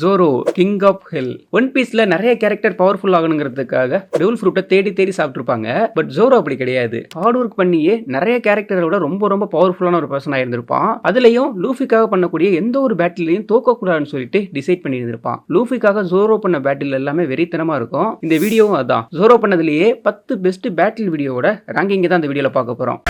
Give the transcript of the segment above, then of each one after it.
ஜோரோ king of Hell. One பீஸ்ல நிறைய character powerful ஆகணுங்கிறதுக்காக devil ஃப்ரூட்டை தேடி தேடி சாப்பிட்டுருப்பாங்க. பட் ஜோரோ அப்படி கிடையாது. ஹார்ட் ஒர்க் பண்ணியே நிறைய கேரக்டரோட ரொம்ப ரொம்ப பவர்ஃபுல்லான ஒரு பர்சன் ஆயிருந்திருப்பான். அதுலயும் லூஃபிக்காக பண்ணக்கூடிய எந்த ஒரு பேட்டிலையும் தோக்கக்கூடாதுன்னு சொல்லிட்டு டிசைட் பண்ணி இருந்திருப்பான். லூஃபிக்காக ஜோரோ பண்ண பேட்டில் எல்லாமே வெறித்தனமா இருக்கும். இந்த வீடியோவும் அதான். ஜோரோ பண்ணதுலயே 10 பெஸ்ட் பேட்டில் வீடியோவோட ரேங்கிங் தான் இந்த வீடியோல பார்க்க போறோம்.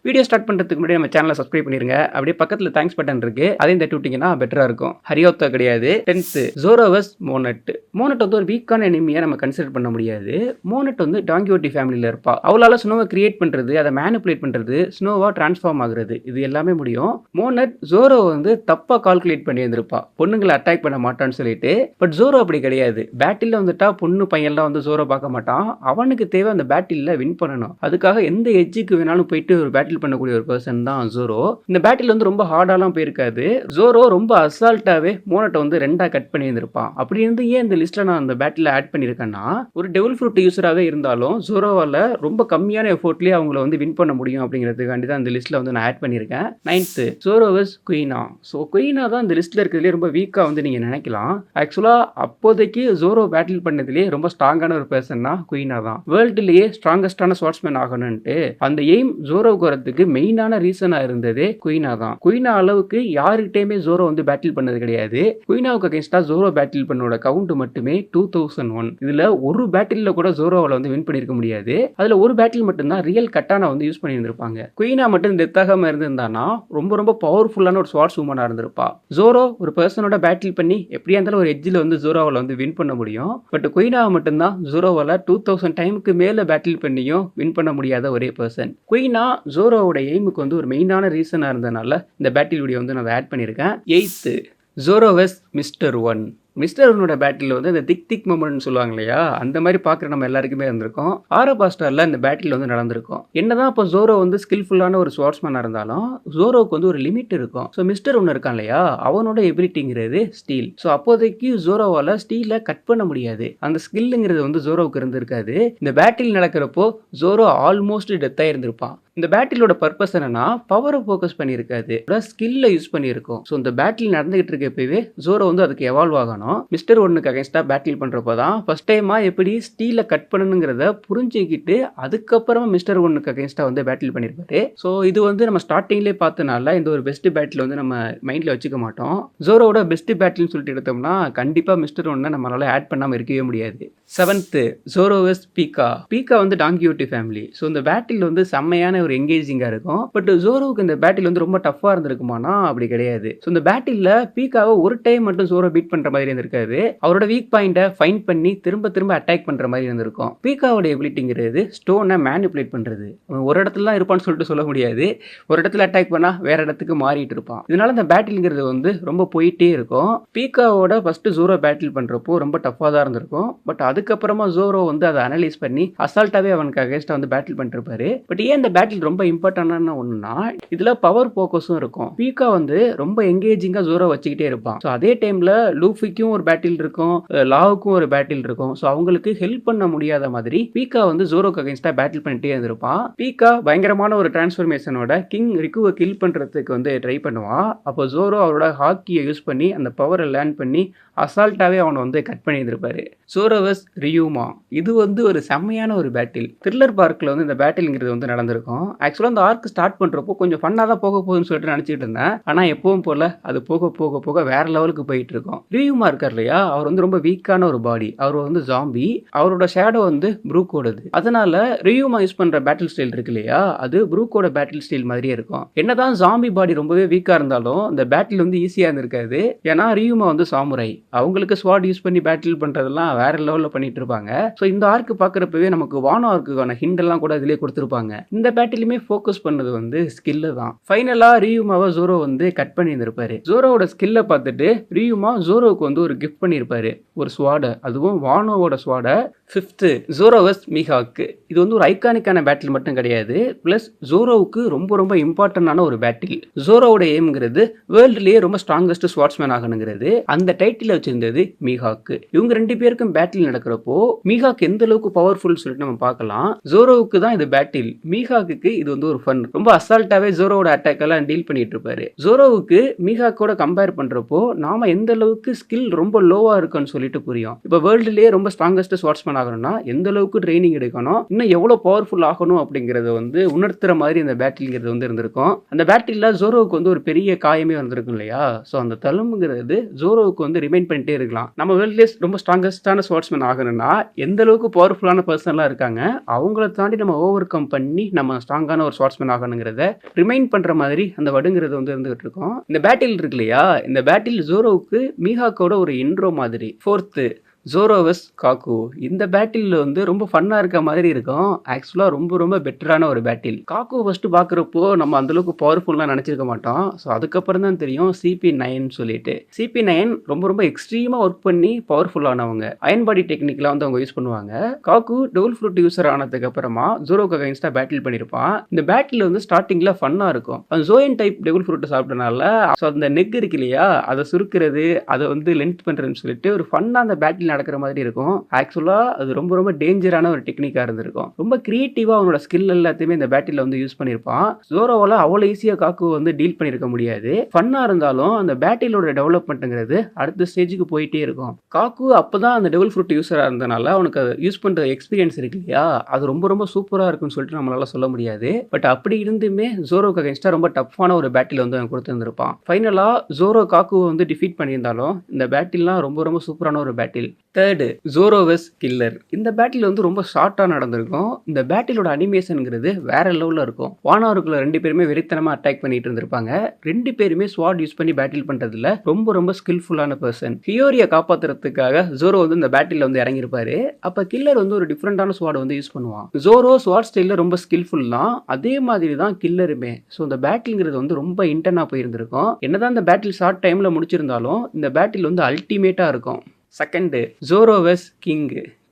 வீடியோ ஸ்டார்ட் பண்ணுறதுக்கு முன்னாடி நம்ம சேனலை சப்ஸ்கிரைப் பண்ணிருங்க. அப்படியே பக்கத்தில் தேங்க்ஸ் பட்டன் இருக்கு, அதையும் தட்டி விட்டீங்கன்னா பெட்டராக இருக்கும். ஹரியோத்தா கிடையாது. 10th ஜோரோ verse Monet. மோனட் வந்து ஒரு வீக்கான எனிமியை நம்ம கன்சிடர் பண்ண முடியாது. மோனட் வந்து டாங்கியோட்டி ஃபேமிலியில் இருப்பா. அவளால் ஸ்னோவை கிரியேட் பண்ணுறது, அதை மேனிப்புலேட் பண்ணுறது, ஸ்னோவா டிரான்ஸ்ஃபார்ம் ஆகுறது, இது எல்லாமே முடியும். மோனட் ஜோரோ வந்து தப்பாக கால்குலேட் பண்ணி இருந்திருப்பா, பொண்ணுங்களை அட்டாக் பண்ண மாட்டான்னு சொல்லிட்டு. பட் ஜோரோ அப்படி கிடையாது. பேட்டில் வந்துட்டா பொண்ணு பையன்லாம் வந்து ஜோரோ பார்க்க மாட்டான். அவனுக்கு தேவை அந்த பேட்டில் வின் பண்ணணும். அதுக்காக எந்த எட்ஜுக்கு வேணாலும் போயிட்டு ஒரு பேட்டில் பண்ணக்கூடிய ஒரு பர்சன் தான் ஜோரோ. இந்த பேட்டில் வந்து ரொம்ப ஹார்டாலாம் போயிருக்காது. ஜோரோ ரொம்ப அசால்ட்டாவே மோனட்டை வந்து 2ஆ கட் பண்ணி இருந்திருப்பான். அப்படி இருந்து ஏன் இந்த லிஸ்ட்ல நான் அந்த பேட்டில் ஆட் பண்ணியிருக்கேன்னா, ஒரு டெவில் ஃப்ரூட் யூஸராகவே இருந்தாலும் ஜோரோவால ரொம்ப கம்மியான எஃபோர்ட்லேயே அவங்கள வந்து வின் பண்ண முடியும் அப்படிங்கிறதுக்காண்டி தான் இந்த லிஸ்ட்ல வந்து நான் ஆட் பண்ணியிருக்கேன். 9th ஜோரோ verse குயினா. ஸோ குயினா தான் இந்த லிஸ்ட்ல இருக்கிறதுலே ரொம்ப வீக்காக வந்து நீங்க நினைக்கலாம். ஆக்சுவலா அப்போதைக்கு ஜோரோ பேட்டில் பண்ணதுலேயே ரொம்ப ஸ்ட்ராங்கான ஒரு பர்சன்னா குயினா தான். வேர்ல்டுலேயே ஸ்ட்ராங்கஸ்டான ஸ்வாட்ஸ்மேன் ஆகணும்ட்டு அந்த எய்ம் ஜோரோவுக்கு வரதுக்கு மெயினான ரீசனா இருந்ததே குயினா தான். குயினா அளவுக்கு யாருக்கிட்டையுமே ஜோரோ வந்து பேட்டில் பண்ணது கிடையாது. குயினாவுக்கு அகைன்ஸ்டா ஜோரோ பேட்டில் பண்ணோட கவுண்ட் மட்டுமே 2001. இதுல ஒரு பேட்டில்ல கூட ஜோரோவால வந்து வின் பண்ணிருக்க முடியாது. அதுல ஒரு பேட்டில் மட்டும்தான் ரியல் கட்டானா வந்து யூஸ் பண்ணி இருந்திருப்பாங்க. குயினா மட்டும் டெத் ஆகாம இருந்திருந்தானா ரொம்ப ரொம்ப பவர்ஃபுல்லான ஒரு ஸ்வாட்ஸ் உமனா இருந்திருப்பா. ஜோரோ ஒரு பர்சனோட பேட்டில் பண்ணி எப்படியா இருந்தாலும் ஒரு எட்ஜில் வந்து ஜோரோவால வந்து வின் பண்ண முடியும். பட் குயினாவை மட்டும்தான் ஜோரோவால 2000 டைமுக்கு மேல பேட்டில் பண்ணியும் வின் பண்ண முடியாத ஒரே பர்சன். குயினா ஜோரோவோட எய்முக்கு வந்து ஒரு மெயினான ரீசனா இருந்தனால இந்த பேட்டில் வீடியோ வந்து நான் ஆட் பண்ணியிருக்கேன். 8th Zoro versus mister one. Mister ஒன்னோட பேட்டில் வந்து இந்த திக் மொமெண்ட்னு சொல்லுவாங்க இல்லையா, அந்த மாதிரி பார்க்குற நம்ம எல்லாருக்குமே இருந்திருக்கும். ஆரபாஸ்டரில் இந்த பேட்டில் வந்து நடந்திருக்கும். என்னதான் இப்போ ஜோரோ வந்து ஸ்கில்ஃபுல்லான ஒரு ஸ்வாட்ஸ்மேனாக இருந்தாலும் ஜோரோவுக்கு வந்து ஒரு லிமிட் இருக்கும். ஸோ மிஸ்டர் ஒன்று இருக்கான் இல்லையா, அவனோட எபிலிட்டிங்கிறது ஸ்டீல். ஸோ அப்போதைக்கு ஜோரோவால் ஸ்டீலை கட் பண்ண முடியாது. அந்த ஸ்கில்லுங்கிறது வந்து ஜோரோவுக்கு இருந்திருக்காது. இந்த பேட்டில் நடக்கிறப்போ ஜோரோ ஆல்மோஸ்ட் டெத்தாக இருந்திருப்பான். இந்த பேட்டிலோட பர்பஸ் என்னன்னா, பவரை ஃபோக்கஸ் பண்ணியிருக்காது, ஸ்கில்லை யூஸ் பண்ணியிருக்கோம். ஸோ இந்த பேட்டில் நடந்துகிட்டு இருக்கப்பவே ஜோரோ வந்து அதுக்கு எவால்வ் ஆகணும். மிஸ்டர் ஒன்னுக்கு அகைன்ஸ்டா பேட்டில் பண்றப்போ தான் ஃபர்ஸ்ட் டைமா எப்படி ஸ்டீலை கட் பண்ணணுங்கிறத புரிஞ்சுக்கிட்டு அதுக்கப்புறமா மிஸ்டர் ஒன்னுக்கு அகைன்ஸ்டா வந்து பேட்டில் பண்ணியிருப்பாரு. ஸோ இது வந்து நம்ம ஸ்டார்டிங்லேயே பார்த்தனால இந்த ஒரு பெஸ்ட் பேட்டில் வந்து நம்ம மைண்ட்ல வச்சுக்க மாட்டோம். ஜோரோட பெஸ்ட் பேட்டில்னு சொல்லிட்டு எடுத்தோம்னா கண்டிப்பா மிஸ்டர் ஒன்னை நம்மளால ஆட் பண்ணாம இருக்கவே முடியாது. 7th ஜோரோ verse பீக்கா. பீக்கா வந்து டாங்கியோட்டி ஃபேமிலி. ஸோ இந்த பேட்டில் வந்து செம்மையான ஒரு எங்கேஜிங்கா இருக்கும். பட் ஜோரோவுக்கு இந்த பேட்டில் வந்து ரொம்ப டஃபா இருந்திருக்குமானா அப்படி கிடையாது. ஸோ இந்த பேட்டில் பீக்காவை ஒரு டைம் மட்டும் ஜோரோ பீட் பண்ற மாதிரி இருந்திருக்காது. அவரோட வீக் பாயிண்ட ஃபைண்ட் பண்ணி திரும்ப திரும்ப அட்டாக் பண்ற மாதிரி இருந்திருக்கும். பீக்காவோட எபிலிட்டிங்கிறது ஸ்டோனை மேனிப்புலேட் பண்றது. ஒரு இடத்துல தான் இருப்பான்னு சொல்லிட்டு சொல்ல முடியாது. ஒரு இடத்துல அட்டாக் பண்ணா வேற இடத்துக்கு மாறிட்டு இருப்பான். இதனால இந்த பேட்டில்ங்கிறது வந்து ரொம்ப போயிட்டே இருக்கும். பீக்காவோட ஃபர்ஸ்ட் ஜோரோ பேட்டில் பண்றப்போ ரொம்ப டஃபா தான் இருந்திருக்கும். பட் அதுக்கப்புறமா ஜோரோ வந்து அதை அனலைஸ் பண்ணி அசால்ட்டாவே அவனுக்கு அகைன்ஸ்டா வந்து பேட்டில் பண்ணிட்டு இருப்பாரு. பட் ஏன் இந்த பேட்டில் ரொம்ப இம்பார்ட்டன்டான ஒண்ணுனா, இதுல பவர் போக்கஸும் இருக்கும். பீக்கா வந்து ரொம்ப எங்கேஜிங்கா ஜோரோ வச்சுக்கிட்டே இருப்பான். ஸோ அதே டைம்ல லூஃபிக்கும் ஒரு பேட்டில் இருக்கும், லாவுக்கும் ஒரு பேட்டில் இருக்கும். ஸோ அவங்களுக்கு ஹெல்ப் பண்ண முடியாத மாதிரி பீக்கா வந்து ஜோரோக்கு அகைன்ஸ்டா பேட்டில் பண்ணிட்டே இருந்திருப்பான். பீக்கா பயங்கரமான ஒரு டிரான்ஸ்ஃபர்மேஷனோட கிங் ரிக்குவை கில் பண்றதுக்கு வந்து ட்ரை பண்ணுவான். அப்போ ஜோரோ அவரோட ஹாக்கியை யூஸ் பண்ணி அந்த பவரை லேர்ன் பண்ணி அசால்ட்டாவே அவனை வந்து கட் பண்ணி இருந்திருப்பாரு. ஜோரோ வெர்ஸ் ரியூமா. இது வந்து ஒரு செம்மையான ஒரு பேட்டில். த்ரில்லர் பார்க்ல வந்து இந்த பேட்டில்ங்கிறது வந்து நடந்திருக்கும். ஆக்சுவலா அந்த ஆர்க் ஸ்டார்ட் பண்றப்போ கொஞ்சம் ஃபன்னா தான் போக போகுதுன்னு சொல்லிட்டு நினைச்சிட்டு இருந்தேன். ஆனா எப்பவும் போல அது போக போக போக வேற லெவலுக்கு போயிட்டு இருக்கும். ரியூமா இருக்கார் இல்லையா, அவர் வந்து ரொம்ப வீக்கான ஒரு பாடி. அவர் வந்து ஜாம்பி. அவரோட ஷேடோ வந்து ப்ரூக்கோடது. அதனால ரியூமா யூஸ் பண்ற பேட்டில் ஸ்டைல் இருக்கு இல்லையா, அது ப்ரூக்கோட பேட்டில் ஸ்டைல் மாதிரியே இருக்கும். என்னதான் ஜாம்பி பாடி ரொம்பவே வீக்கா இருந்தாலும் இந்த பேட்டில் வந்து ஈஸியா இருந்திருக்காது. ஏன்னா ரியூமா வந்து சாமுரை. அவங்களுக்கு ஸ்வாட் யூஸ் பண்ணி பேட்டில் பண்றதெல்லாம் வேற லெவல்ல பண்ணிட்டு இருப்பாங்க. ஸோ இந்த ஆர்க்கு பாக்குறப்பவே நமக்கு வானோ ஆர்க்குக்கான ஹிண்ட் எல்லாம் கூட இதுலயே கொடுத்துருப்பாங்க. இந்த பேட்டிலுமே ஃபோக்கஸ் பண்ணது வந்து ஸ்கில்ல தான். ஃபைனலா ரியூமாவை ஜோரோ வந்து கட் பண்ணி இருந்திருப்பாரு. ஜோரோவோட ஸ்கில்ல பார்த்துட்டு ரியூமா ஜோரோவுக்கு வந்து ஒரு கிஃப்ட் பண்ணியிருப்பாரு, ஒரு ஸ்வாட. அதுவும் வானோவோட ஸ்வாட 5th ஜோரோ வெஸ் மீஹாக். இது வந்து ஒரு ஐகானிக்கான பேட்டில் மட்டும் கிடையாது. பிளஸ் ஜோரோவுக்கு ரொம்ப ரொம்ப இம்பார்ட்டன்டான ஒரு பேட்டில். ஜோரோவோட எய்ம்ங்கிறது வேர்ல்டுலயே ரொம்ப ஸ்ட்ராங்கஸ்ட் ஸ்வார்ட்ஸ்மேன் ஆகணுங்கிறது. அந்த டைட்டில் வச்சிருந்தது மீஹாக். இவங்க 2 பேருக்கும் பேட்டில் நடக்கிறப்போ மீஹாக் எந்த அளவுக்கு பவர்ஃபுல் சொல்லிட்டு நம்ம பார்க்கலாம். ஜோரோவுக்கு தான் இது பேட்டில், மீஹாக்கு இது வந்து ஒரு ஃபன். ரொம்ப அசால்ட்டாவே ஜோரோவோட அட்டாக் எல்லாம் டீல் பண்ணிட்டு இருப்பாரு. ஜோரோவுக்கு மீஹாக்கோட கம்பேர் பண்றப்போ நாம எந்த அளவுக்கு ஸ்கில் ரொம்ப லோவா இருக்குன்னு சொல்லிட்டு புரியும். இப்ப வேர்ல்டுலயே ரொம்ப ஸ்ட்ராங்கஸ்ட் ஸ்வார்ட்ஸ்மேன் ஆகணும்னா எந்த அளவுக்கு ட்ரைனிங் எடுக்கணும், இன்னும் எவ்வளவு பவர்ஃபுல் ஆகணும் அப்படிங்கறத வந்து உணர்த்துற மாதிரி இந்த பேட்டில்ங்கிறது வந்து இருந்திருக்கும். அந்த பேட்டில்ல ஜோரோவுக்கு வந்து ஒரு பெரிய காயமே வந்திருக்கும் இல்லையா? சோ அந்த தழும்புங்கிறது ஜோரோவுக்கு வந்து ரிமைண்ட் பண்ணிட்டே இருக்கலாம். நம்ம வேர்ல்ட்லயே ரொம்ப ஸ்ட்ராங்கஸ்டான ஸ்வார்ட்ஸ்மேன் ஆகணும்னா எந்த அளவுக்கு பவர்ஃபுல்லான பர்சன்லாம் இருக்காங்க, அவங்கள தாண்டி நம்ம ஓவர் கம் பண்ணி நம்ம ஸ்ட்ராங்கான ஒரு ஸ்வார்ட்ஸ்மேன் ஆகணுங்கிறத ரிமைண்ட் பண்ற மாதிரி அந்த வடுங்கிறது வந்து இருந்துகிட்டு இருக்கும். இந்த பேட்டில் இருக்கு இல்லையா, இந்த பேட்டில் ஜோரோவுக்கு மீஹாக்கோட ஒரு இன்ட்ரோ மாதிரி. 4th ஜோரோ வெஸ் காக்கு. இந்த பேட்டில் வந்து ரொம்ப ஃபன்னா இருக்க மாதிரி இருக்கும். ஆக்சுவலா ரொம்ப ரொம்ப பெட்டரான ஒரு பேட்டில். காக்கு ஃபர்ஸ்ட் பாக்குறப்போ நம்ம அந்த அளவுக்கு பவர்ஃபுல்லா நினைச்சிருக்க மாட்டோம். ஸோ அதுக்கப்புறம் தான் தெரியும் CP9 சொல்லிட்டு. CP9 ரொம்ப ரொம்ப எக்ஸ்ட்ரீமா ஒர்க் பண்ணி பவர்ஃபுல்லானவங்க. அயன் பாடி டெக்னிக்லாம் வந்து அவங்க யூஸ் பண்ணுவாங்க. காக்கு டபுள் ஃப்ரூட் யூசர் ஆனதுக்கு அப்புறமா ஜோரோக்கு அகைன்ஸ்டா பேட்டில் பண்ணிருப்பான். இந்த பேட்டில் வந்து ஸ்டார்டிங்ல ஃபன்னா இருக்கும். அந்த Joan type double fruit சாப்பிட்டனால so அந்த நெக் இருக்கு இல்லையா, அதை சுருக்கிறது, அதை வந்து லென்த் பண்றதுன்னு சொல்லிட்டு ஒரு ஃபன்னா அந்த பேட்டில் நடக்கிற மாதிரி இருக்கும். ஆக்சுவலா அது ரொம்ப ரொம்ப டேஞ்சரான ஒரு டெக்னிக்கா இருந்திருக்கும். ரொம்ப கிரியேட்டிவா அவனோட ஸ்கில் எல்லாத்தையுமே இந்த பேட்டில் வந்து யூஸ் பண்ணிருப்பான். ஜோரோவால அவ்வளவு ஈஸியா காக்கு வந்து டீல் பண்ணிருக்க முடியாது. ஃபன்னா இருந்தாலும் அந்த பேட்டிலோட டெவலப்மெண்ட்ங்கிறது அடுத்த ஸ்டேஜுக்கு போயிட்டே இருக்கும். காக்கு அப்பதான் அந்த டெவல் ஃப்ரூட் யூஸரா இருந்தனால அவனுக்கு அதை யூஸ் பண்ற எக்ஸ்பீரியன்ஸ் இருக்கு இல்லையா, அது ரொம்ப ரொம்ப சூப்பரா இருக்குன்னு சொல்லிட்டு நம்மளால சொல்ல முடியாது. பட் அப்படி இருந்துமே ஜோரோக்கு அகைன்ஸ்டா ரொம்ப டஃப்பான ஒரு பேட்டில் வந்து அவன் கொடுத்திருந்திருப்பான். ஃபைனலா ஜோரோ காக்குவை வந்து டிஃபீட் பண்ணியிருந்தாலும் இந்த பேட்டில்லாம் ரொம்ப ரொம்ப சூப்பரான ஒரு பேட்டில். 3rd ஜோரோ வெஸ் கில்லர். இந்த பேட்டில் வந்து ரொம்ப ஷார்ட்டா நடந்திருக்கும். இந்த பேட்டிலோட அனிமேஷன்ங்கிறது வேற லெவல்ல இருக்கும். வானவருக்குள்ள 2 பேருமே வெறித்தனமா அட்டாக் பண்ணிட்டு இருந்திருப்பாங்க. 2 பேருமே ஸ்வாட் யூஸ் பண்ணி பேட்டில் பண்றதுல ரொம்ப ரொம்ப ஸ்கில்ஃபுல்லான பர்சன். ஹியோரியை காப்பாத்துறதுக்காக ஜோரோ வந்து இந்த பேட்டில் வந்து இறங்கியிருப்பாரு. அப்ப கில்லர் வந்து ஒரு டிஃப்ரெண்டான ஸ்வாட் வந்து யூஸ் பண்ணுவான். ஜோரோ ஸ்வாட் ஸ்டைல்ல ரொம்ப ஸ்கில்ஃபுல் தான், அதே மாதிரி தான் கில்லருமே. ஸோ இந்த பேட்டில்ங்கிறது வந்து ரொம்ப இன்டர்னா போயிருந்திருக்கும். என்னதான் இந்த பேட்டில் ஷார்ட் டைம்ல முடிச்சிருந்தாலும் இந்த பேட்டில் வந்து அல்டிமேட்டா இருக்கும். 2nd ஜோரோ வெஸ் கிங்.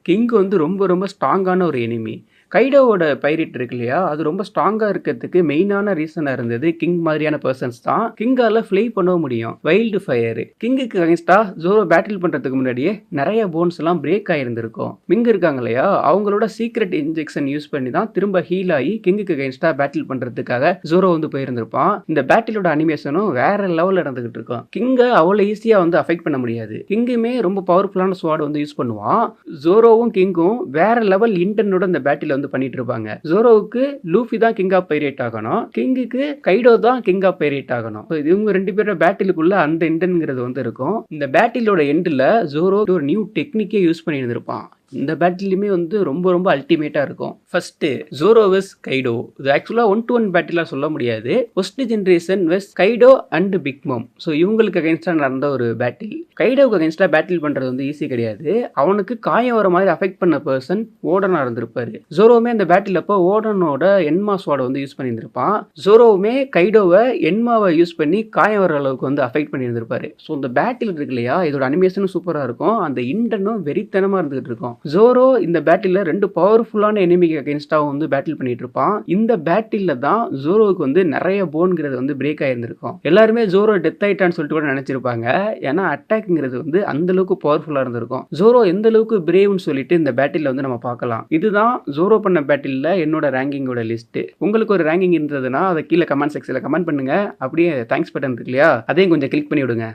கிங் வந்து ரொம்ப ரொம்ப ஸ்ட்ராங்கான ஒரு எனிமி. கைடோவோட பைரேட் இருக்கு இல்லையா, அது ரொம்ப ஸ்ட்ராங்கா இருக்கிறதுக்கு மெயினான ரீசனா இருந்தது கிங் மாதிரியான பர்சன்ஸ் தான். கிங்கால ஃப்ளை பண்ண முடியும். Wild fire. கிங்குக்கு அகைன்ஸ்டா ஜோரோ பேட்டில் பண்றதுக்கு முன்னாடியே நிறைய போன்ஸ் எல்லாம் பிரேக் ஆயிருந்திருக்கும். மிங் இருக்காங்க இல்லையா, அவங்களோட சீக்ரெட் இன்ஜெக்ஷன் யூஸ் பண்ணி தான் திரும்ப ஹீல் ஆகி கிங்குக்கு அகைன்ஸ்டா பேட்டில் பண்றதுக்காக ஜோரோ வந்து போயிருந்திருப்பான். இந்த பேட்டிலோட அனிமேஷனும் வேற லெவல்ல நடந்துகிட்டு இருக்கும். கிங்க அவ்வளவு ஈஸியா வந்து அஃபெக்ட் பண்ண முடியாது. கிங்குமே ரொம்ப பவர்ஃபுல்லான ஸ்வாட் வந்து யூஸ் பண்ணுவான். ஜோரோவும் கிங்கும் வேற லெவல் இன்டர்னோட இந்த பேட்டில் வந்து பண்ணிட்டு இருப்பாங்க. ஜோரோவுக்கு லூஃபி தான் கிங் ஆஃப் பைரேட் ஆகணும், கிங்குக்கு கைடோ தான் கிங் ஆஃப் பைரேட் ஆகணும். இவங்க 2 பேரோட பேட்டிலுக்குள்ள அந்த இன்டர்ங்கிறது வந்து இருக்கும். இந்த பேட்டிலோட எண்ட்ல ஜோரோ ஒரு நியூ டெக்னிக்கே யூஸ் பண்ணி இருந்திருப்பான். இந்த பேட்டிலுமே வந்து ரொம்ப ரொம்ப அல்டிமேட்டா இருக்கும். First Zoro versus Kaido. இது ஆக்சுவலா 1-to-1 பேட்டிலா சொல்ல முடியாது. First generation versus Kaido and Big Mom. So இவங்களுக்கு அகைன்ஸ்டா நடந்த ஒரு பேட்டில். கைடோவுக்கு அகைன்ஸ்டா பேட்டில் பண்றது வந்து ஈஸி கிடையாது. அவனுக்கு காயம் வர மாதிரி அஃபெக்ட் பண்ண பர்சன் ஓடனா இருந்திருப்பாரு. ஜோரோவுமே அந்த பேட்டில் அப்போ ஓடனோட என்மா ஸ்வாட வந்து யூஸ் பண்ணியிருந்திருப்பான். ஜோரோவுமே கைடோவை என்மாவை யூஸ் பண்ணி காயம் வர அளவுக்கு வந்து அஃபெக்ட் பண்ணியிருந்திருப்பாரு. ஸோ இந்த பேட்டில் இருக்கு இல்லையா, இதோட அனிமேஷனும் சூப்பரா இருக்கும். அந்த இன்டர்னும் வெறித்தனமா இருந்துகிட்டு இருக்கும். ஜோரோ இந்த பேட்டில்ல 2 பவர்ஃபுல்லான எனிமிக்கு அகைன்ஸ்டாவும் வந்து பேட்டில் பண்ணிட்டு இருப்பான். இந்த பேட்டில்ல தான் ஜோரோவுக்கு வந்து நிறைய போன்ங்கிறது வந்து பிரேக் ஆயிருந்திருக்கும். எல்லாருமே ஜோரோ டெத் ஆயிட்டான்னு சொல்லிட்டு கூட நினைச்சிருப்பாங்க. ஏன்னா அட்டாக்ங்கிறது வந்து அந்த அளவுக்கு பவர்ஃபுல்லா இருந்திருக்கும். ஜோரோ எந்த அளவுக்கு பிரேவ்னு சொல்லிட்டு இந்த பேட்டில்ல வந்து நம்ம பார்க்கலாம். இதுதான் ஜோரோ பண்ண பேட்டில்ல என்னோட ரேங்கிங்கோட லிஸ்ட். உங்களுக்கு ஒரு ரேங்கிங் இருந்ததுன்னா அதை கீழே கமெண்ட் செக்ஷன்ல கமெண்ட் பண்ணுங்க. அப்படியே தேங்க்ஸ் பட்டன் இருக்கு இல்லையா, அதையும் கொஞ்சம் கிளிக் பண்ணி விடுங்க.